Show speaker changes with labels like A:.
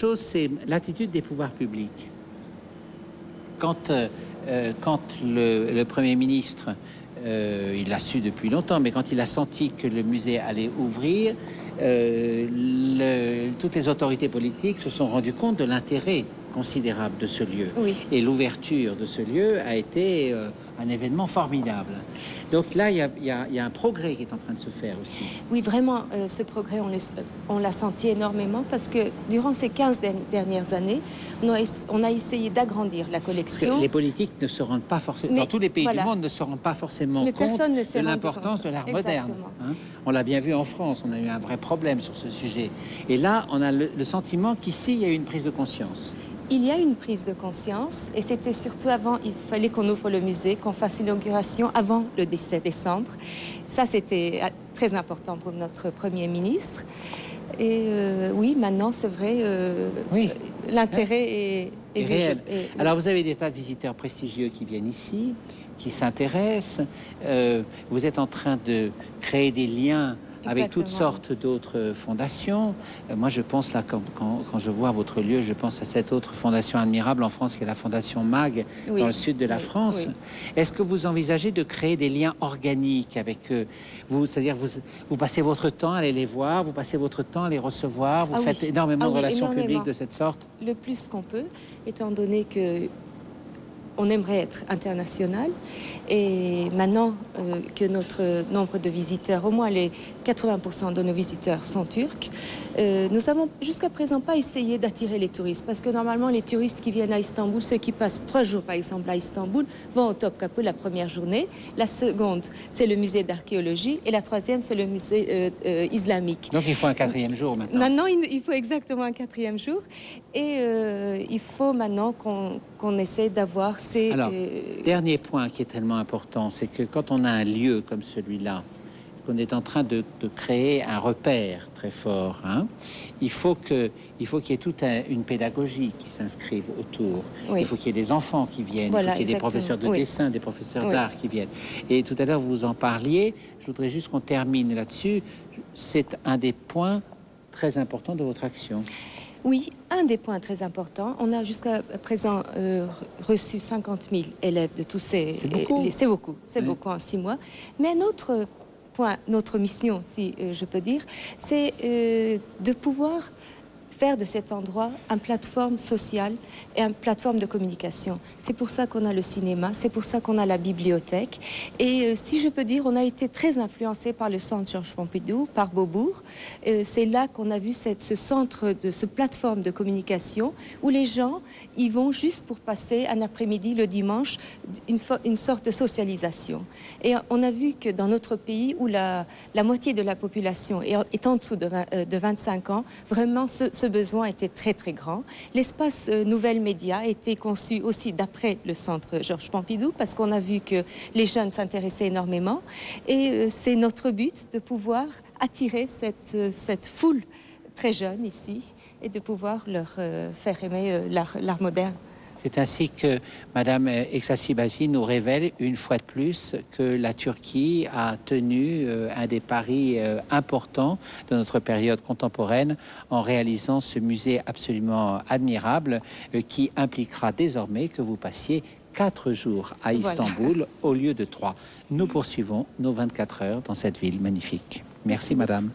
A: chose, c'est l'attitude des pouvoirs publics. Quand le Premier ministre, il l'a su depuis longtemps, mais quand il a senti que le musée allait ouvrir, toutes les autorités politiques se sont rendues compte de l'intérêt considérable de ce lieu.
B: Oui.
A: Et l'ouverture de ce lieu a été un événement formidable. Donc là, il y a un progrès qui est en train de se faire aussi.
B: Oui, vraiment, ce progrès, on l'a senti énormément parce que durant ces 15 dernières années, on a essayé d'agrandir la collection.
A: Parce que les politiques ne se rendent pas forcément, dans tous les pays du monde, ne se rendent pas forcément compte de l'importance de l'art moderne. Hein. On l'a bien vu en France, on a eu un vrai problème sur ce sujet. Et là, on a le sentiment qu'ici, il y a eu une prise de conscience.
B: Il y a une prise de conscience et c'était surtout avant, il fallait qu'on ouvre le musée, qu'on fasse l'inauguration avant le 17 décembre. Ça, c'était très important pour notre Premier ministre. Et oui, maintenant, c'est vrai, oui, l'intérêt est réel.
A: Alors, vous avez des tas de visiteurs prestigieux qui viennent ici, qui s'intéressent. Vous êtes en train de créer des liens avec toutes sortes d'autres fondations. Moi, je pense là, quand je vois votre lieu, je pense à cette autre fondation admirable en France, qui est la fondation MAG, oui, dans le sud de la France. Oui. Est-ce que vous envisagez de créer des liens organiques avec eux? C'est-à-dire, vous passez votre temps à aller les voir, vous passez votre temps à les recevoir, vous faites énormément de relations publiques de cette sorte?
B: Le plus qu'on peut, étant donné que on aimerait être international et maintenant que notre nombre de visiteurs, au moins les 80% de nos visiteurs sont turcs, nous n'avons jusqu'à présent pas essayé d'attirer les touristes parce que normalement les touristes qui viennent à Istanbul, ceux qui passent 3 jours par exemple à Istanbul, vont au Topkapı la première journée, la seconde c'est le musée d'archéologie et la troisième c'est le musée islamique.
A: Donc il faut un 4e jour maintenant.
B: Maintenant il faut exactement un 4e jour et il faut maintenant qu'on essaie d'avoir ces...
A: Alors, dernier point qui est tellement important, c'est que quand on a un lieu comme celui-là, qu'on est en train de créer un repère très fort, hein, il faut qu'il y ait toute une pédagogie qui s'inscrive autour. Oui. Il faut qu'il y ait des enfants qui viennent, il faut qu'il y ait des professeurs de dessin, des professeurs d'art qui viennent. Et tout à l'heure, vous en parliez, je voudrais juste qu'on termine là-dessus. C'est un des points très importants de votre action.
B: Oui, un des points très importants. On a jusqu'à présent reçu 50 000 élèves de tous ces...
A: C'est beaucoup.
B: C'est beaucoup, c'est beaucoup en 6 mois. Mais un autre point, notre mission, si je peux dire, c'est de pouvoir faire de cet endroit une plateforme sociale et une plateforme de communication. C'est pour ça qu'on a le cinéma, c'est pour ça qu'on a la bibliothèque. Et si je peux dire, on a été très influencé par le centre Georges Pompidou, par Beaubourg. C'est là qu'on a vu ce centre, ce plateforme de communication où les gens y vont juste pour passer un après-midi le dimanche, une sorte de socialisation. Et on a vu que dans notre pays où la moitié de la population est en dessous de 25 ans, vraiment ce besoin était très très grand. L'espace Nouvelles Médias a été conçu aussi d'après le centre Georges Pompidou parce qu'on a vu que les jeunes s'intéressaient énormément et c'est notre but de pouvoir attirer cette foule très jeune ici et de pouvoir leur faire aimer l'art moderne.
A: C'est ainsi que Madame Eksasibasi nous révèle une fois de plus que la Turquie a tenu un des paris importants de notre période contemporaine en réalisant ce musée absolument admirable qui impliquera désormais que vous passiez 4 jours à Istanbul au lieu de 3. Nous poursuivons nos 24 heures dans cette ville magnifique. Merci Madame.